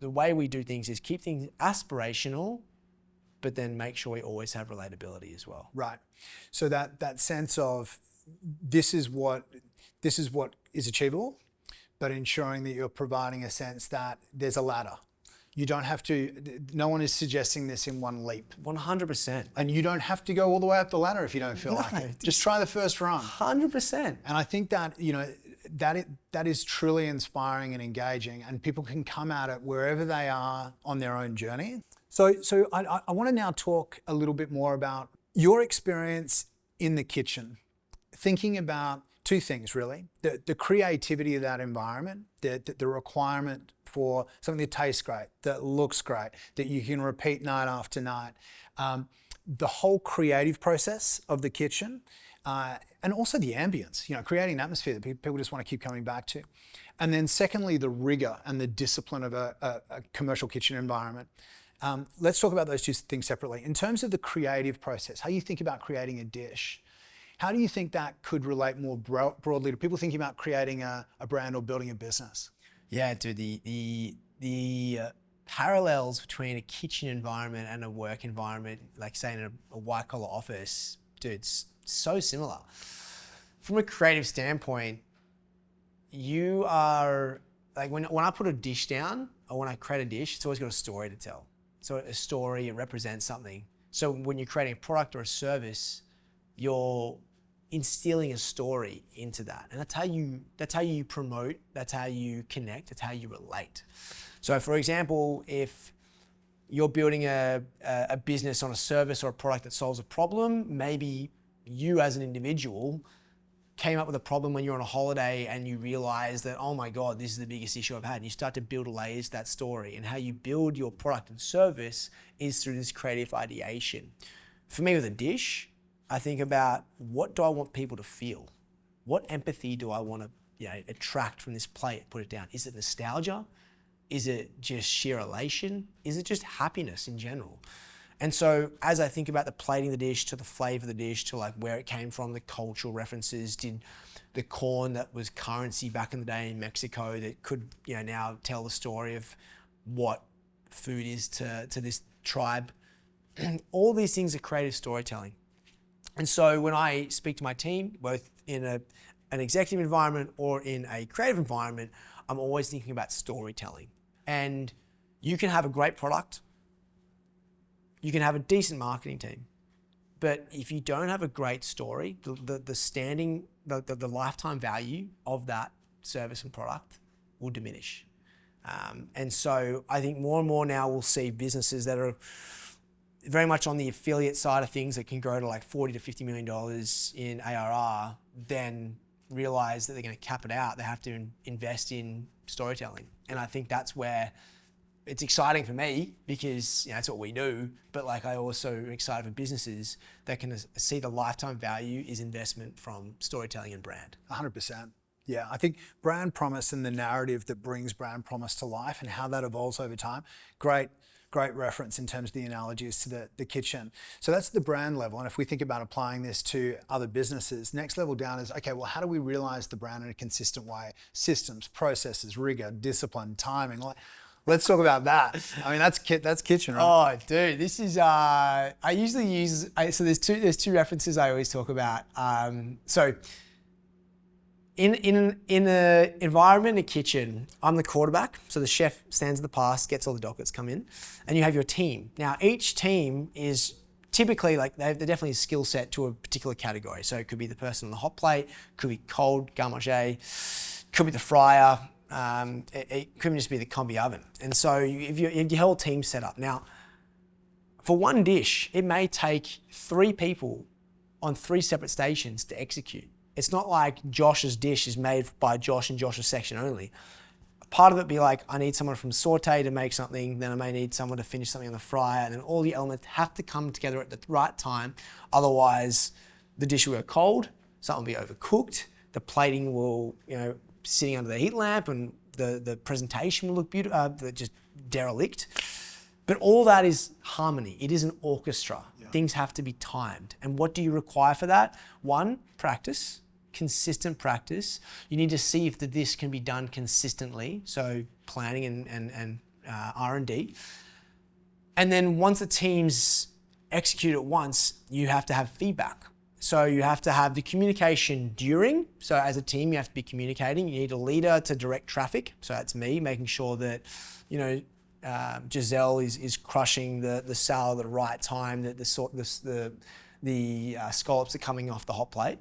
way we do things is keep things aspirational, but then make sure we always have relatability as well. Right. So that sense of this is what is achievable, but ensuring that you're providing a sense that there's a ladder. You don't have to, no one is suggesting this in one leap. 100%. And you don't have to go all the way up the ladder if you don't feel like it. Just try the first run. 100%. And I think that, that is truly inspiring and engaging, and people can come at it wherever they are on their own journey. So I want to now talk a little bit more about your experience in the kitchen, thinking about two things really: the creativity of that environment, the requirement for something that tastes great, that looks great, that you can repeat night after night, the whole creative process of the kitchen, and also the ambience, creating an atmosphere that people just want to keep coming back to. And then secondly, the rigor and the discipline of a commercial kitchen environment. Let's talk about those two things separately. In terms of the creative process, how you think about creating a dish, How do you think that could relate more broadly to people thinking about creating a brand or building a business? Yeah, dude, the parallels between a kitchen environment and a work environment, like say in a white collar office, dude, it's so similar. From a creative standpoint, you are, like when I put a dish down or when I create a dish, it's always got a story to tell. So a story, it represents something. So when you're creating a product or a service, you're instilling a story into that. And that's how you promote, that's how you connect, that's how you relate. So for example, if you're building a business on a service or a product that solves a problem, maybe you as an individual came up with a problem when you're on a holiday and you realize that, oh my God, this is the biggest issue I've had. And you start to build layers to that story. And how you build your product and service is through this creative ideation. For me with a dish, I think about, what do I want people to feel? What empathy do I want to attract from this plate, put it down? Is it nostalgia? Is it just sheer elation? Is it just happiness in general? And so as I think about the plating of the dish, to the flavor of the dish, to like where it came from, the cultural references, did the corn that was currency back in the day in Mexico that could now tell the story of what food is to this tribe. All these things are creative storytelling. And so when I speak to my team, both in an executive environment or in a creative environment, I'm always thinking about storytelling. And you can have a great product, you can have a decent marketing team, but if you don't have a great story, the lifetime value of that service and product will diminish. And so I think more and more now we'll see businesses that are very much on the affiliate side of things that can grow to like $40 to $50 million in ARR, then realize that they're going to cap it out. They have to invest in storytelling. And I think that's where it's exciting for me, because that's what we do, but like I also am excited for businesses that can see the lifetime value is investment from storytelling and brand. 100%. Yeah, I think brand promise and the narrative that brings brand promise to life and how that evolves over time, great reference in terms of the analogies to the kitchen. So that's the brand level. And if we think about applying this to other businesses, next level down is, okay, well, how do we realize the brand in a consistent way? Systems, processes, rigor, discipline, timing. Let's talk about that. I mean, that's kitchen, right? Oh, dude, this is, I usually use, so there's two references I always talk about. So in an environment, a kitchen, I'm the quarterback. So the chef stands at the pass, gets all the dockets come in, and you have your team. Now, each team is typically like, they're definitely a skill set to a particular category. So it could be the person on the hot plate, could be cold garde-manger, could be the fryer, it could just be the combi oven. And so if your whole team set up. Now, for one dish, it may take 3 people on 3 separate stations to execute. It's not like Josh's dish is made by Josh and Josh's section only. Part of it be like, I need someone from saute to make something, then I may need someone to finish something on the fryer, and then all the elements have to come together at the right time. Otherwise, the dish will go cold, something will be overcooked, the plating will, sitting under the heat lamp, and the presentation will look beautiful, just derelict. But all that is harmony. It is an orchestra. Yeah. Things have to be timed. And what do you require for that? 1, practice, consistent practice. You need to see if this can be done consistently. So planning and R&D. And then once the teams execute it once, you have to have feedback. So you have to have the communication during. So as a team, you have to be communicating. You need a leader to direct traffic. So that's me, making sure that, Giselle is crushing the salad at the right time, that the scallops are coming off the hot plate.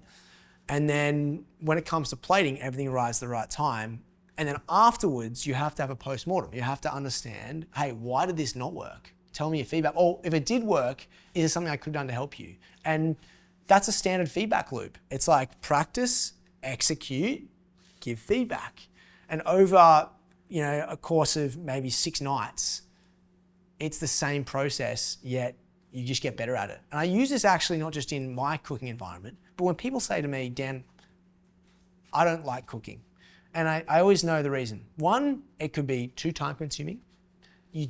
And then when it comes to plating, everything arrives at the right time. And then afterwards, you have to have a post-mortem. You have to understand, hey, why did this not work? Tell me your feedback. Or if it did work, is there something I could have done to help you? And that's a standard feedback loop. It's like practice, execute, give feedback. And over, a course of maybe 6 nights, it's the same process, yet you just get better at it. And I use this actually not just in my cooking environment, but when people say to me, Dan, I don't like cooking. And I always know the reason. 1, it could be too time consuming. You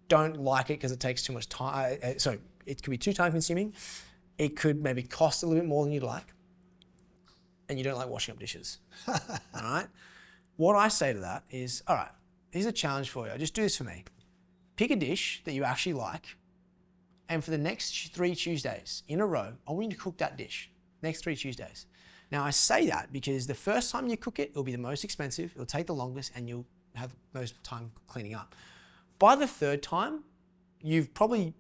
don't like it because it takes too much time. So it could be too time consuming. It could maybe cost a little bit more than you'd like. and you don't like washing up dishes. All right? What I say to that is, all right, here's a challenge for you. Just do this for me. Pick a dish that you actually like, and for the next 3 Tuesdays in a row, I want you to cook that dish. Next 3 Tuesdays. Now, I say that because the first time you cook it, it'll be the most expensive, it'll take the longest, and you'll have the most time cleaning up. By the third time, you've probably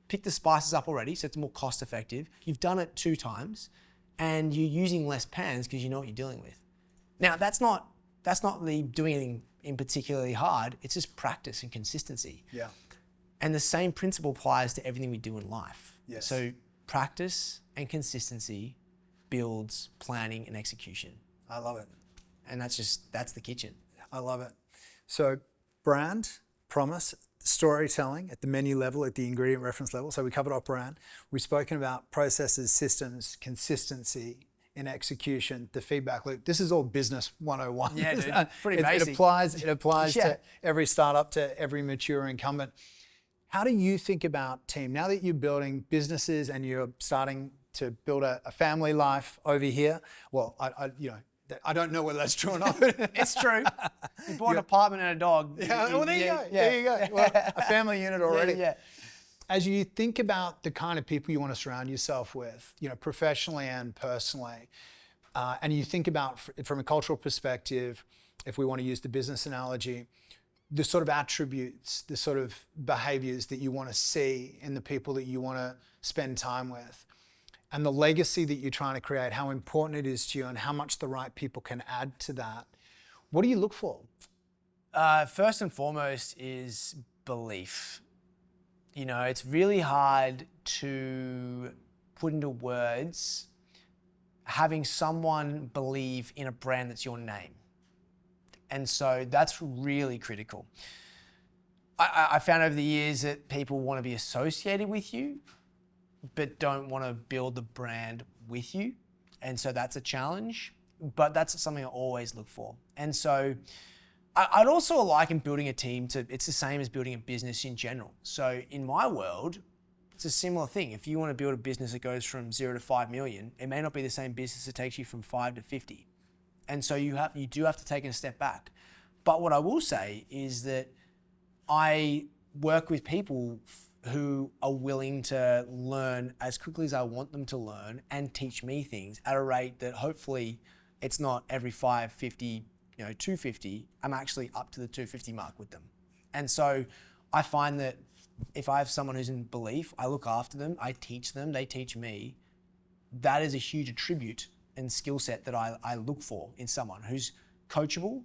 picked the spices up already, so it's more cost effective. You've done it 2 times, and you're using less pans because you know what you're dealing with. Now, that's not the doing anything in particularly hard, it's just practice and consistency. Yeah. And the same principle applies to everything we do in life. Yes. So practice and consistency builds planning and execution. I love it. And that's the kitchen. I love it. So brand, promise, storytelling at the menu level, at the ingredient reference level. So we covered off brand. We've spoken about processes, systems, consistency in execution, the feedback loop. This is all business 101. Yeah, dude. Pretty basic. It applies Yeah. to every startup, to every mature incumbent. How do you think about team? Now that you're building businesses and you're starting to build a family life over here, well, I don't know whether that's true or not. It's true. You bought an apartment and a dog. Yeah, well, there you go. There you go. Well, a family unit already. Yeah. As you think about the kind of people you want to surround yourself with, professionally and personally, and you think about from a cultural perspective, if we want to use the business analogy, the sort of attributes, the sort of behaviors that you want to see in the people that you want to spend time with, and the legacy that you're trying to create, how important it is to you and how much the right people can add to that. What do you look for? First and foremost is belief. It's really hard to put into words having someone believe in a brand that's your name. And so that's really critical. I found over the years that people want to be associated with you, but don't want to build the brand with you. And so that's a challenge, but that's something I always look for. And so I'd also like in building a team it's the same as building a business in general. So in my world, it's a similar thing. If you want to build a business that goes from 0 to 5 million, it may not be the same business that takes you from 5 to 50. And so you do have to take a step back. But what I will say is that I work with people who are willing to learn as quickly as I want them to learn and teach me things at a rate that hopefully it's not every 550, 250, I'm actually up to the 250 mark with them. And so I find that if I have someone who's in belief, I look after them, I teach them, they teach me. That is a huge attribute and skill set that I look for in someone who's coachable,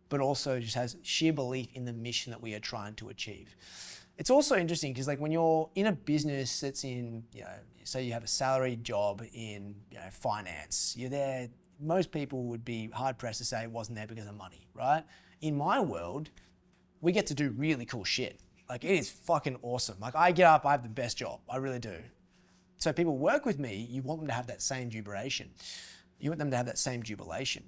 but also just has sheer belief in the mission that we are trying to achieve. It's also interesting because when you're in a business that's in, say you have a salaried job in finance, you're there, most people would be hard pressed to say it wasn't there because of money, right? In my world, we get to do really cool shit. It is fucking awesome. I get up, I have the best job, I really do. So people work with me, you want them to have that same jubilation. You want them to have that same jubilation.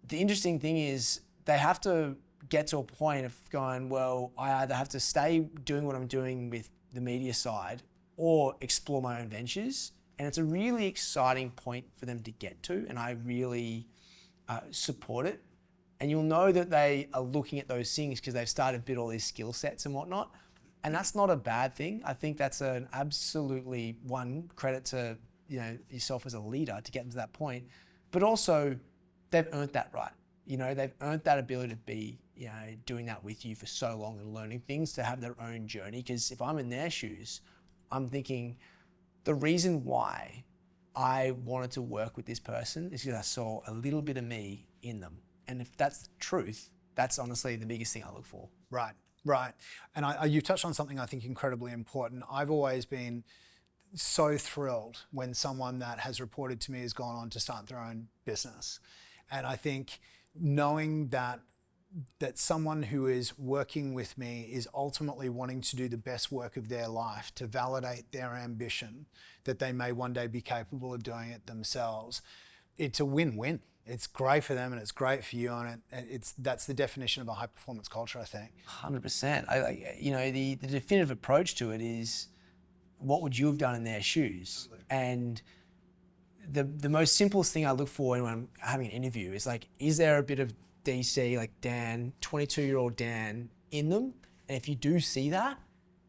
The interesting thing is they have to get to a point of going, well, I either have to stay doing what I'm doing with the media side or explore my own ventures. And it's a really exciting point for them to get to. And I really support it. And you'll know that they are looking at those things because they've started to build all these skill sets and whatnot. And that's not a bad thing. I think that's an absolutely credit to yourself as a leader to get them to that point. But also, they've earned that right. They've earned that ability to be, doing that with you for so long and learning things, to have their own journey. Because if I'm in their shoes, I'm thinking the reason why I wanted to work with this person is because I saw a little bit of me in them. And if that's the truth, that's honestly the biggest thing I look for. Right. And you touched on something I think incredibly important. I've always been so thrilled when someone that has reported to me has gone on to start their own business. And I think knowing that someone who is working with me is ultimately wanting to do the best work of their life to validate their ambition that they may one day be capable of doing it themselves, it's a win-win. It's great for them and it's great for you, and that's the definition of a high-performance culture, I think. 100%. The definitive approach to it is, what would you have done in their shoes? And the most simplest thing I look for when I'm having an interview is like, is there a bit of DC, like Dan, 22-year-old Dan in them? And if you do see that,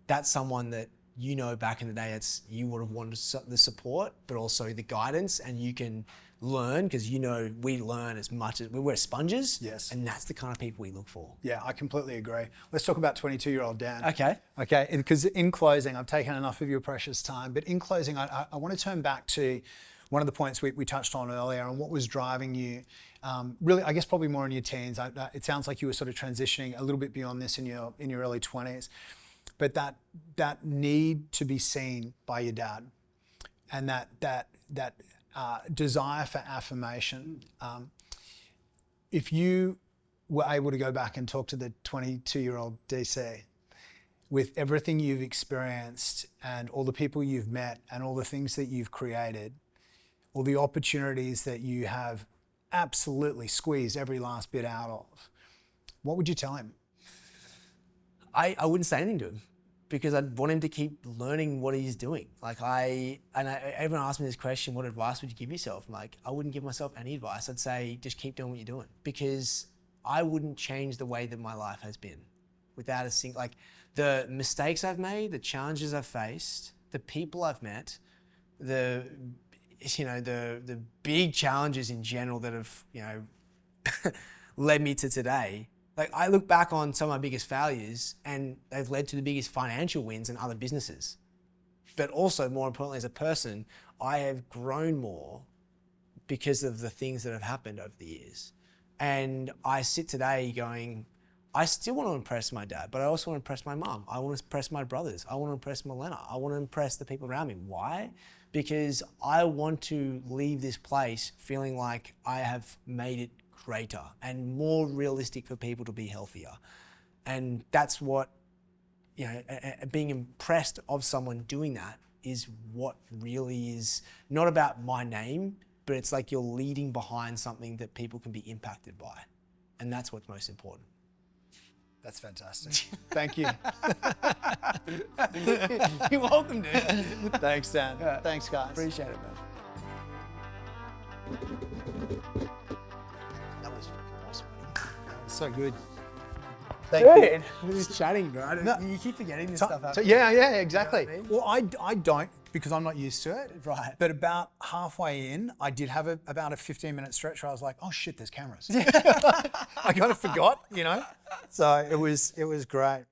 that's someone that you know back in the day you would have wanted the support, but also the guidance, and you can learn, because you know we learn as much as we're sponges. Yes. And that's the kind of people we look for. Yeah, I completely agree. Let's talk about 22-year-old Dan. Okay. Okay, because in closing, I've taken enough of your precious time, but in closing, I want to turn back to one of the points we touched on earlier, and what was driving you, really, I guess probably more in your teens. It sounds like you were sort of transitioning a little bit beyond this in your early 20s, but that need to be seen by your dad, and that desire for affirmation. If you were able to go back and talk to the 22-year-old DC, with everything you've experienced and all the people you've met and all the things that you've created, all the opportunities that you have absolutely squeezed every last bit out of, what would you tell him? I wouldn't say anything to him, because I'd want him to keep learning what he's doing. Like everyone asks me this question, what advice would you give yourself? I'm like, I wouldn't give myself any advice. I'd say, just keep doing what you're doing, because I wouldn't change the way that my life has been without a single, like the mistakes I've made, the challenges I've faced, the people I've met, the big challenges in general that have, led me to today. Like, I look back on some of my biggest failures and they've led to the biggest financial wins in other businesses. But also, more importantly, as a person, I have grown more because of the things that have happened over the years. And I sit today going, I still want to impress my dad, but I also want to impress my mum. I want to impress my brothers. I want to impress Milena. I want to impress the people around me. Why? Because I want to leave this place feeling like I have made it greater and more realistic for people to be healthier. And that's what, being impressed of someone doing that is what really is not about my name, but it's like you're leading behind something that people can be impacted by. And that's what's most important. That's fantastic. Thank you. You're welcome, dude. Thanks, Dan. Yeah. Thanks, guys. Appreciate it, man. That was fucking awesome, buddy. So good. Thank you. We're just chatting, bro. No. You keep forgetting this stuff happens. Yeah, exactly. You know what I mean? Well, I don't, because I'm not used to it. Right. But about halfway in, I did have about a 15-minute stretch where I was like, oh shit, there's cameras. I kind of forgot, So it was great.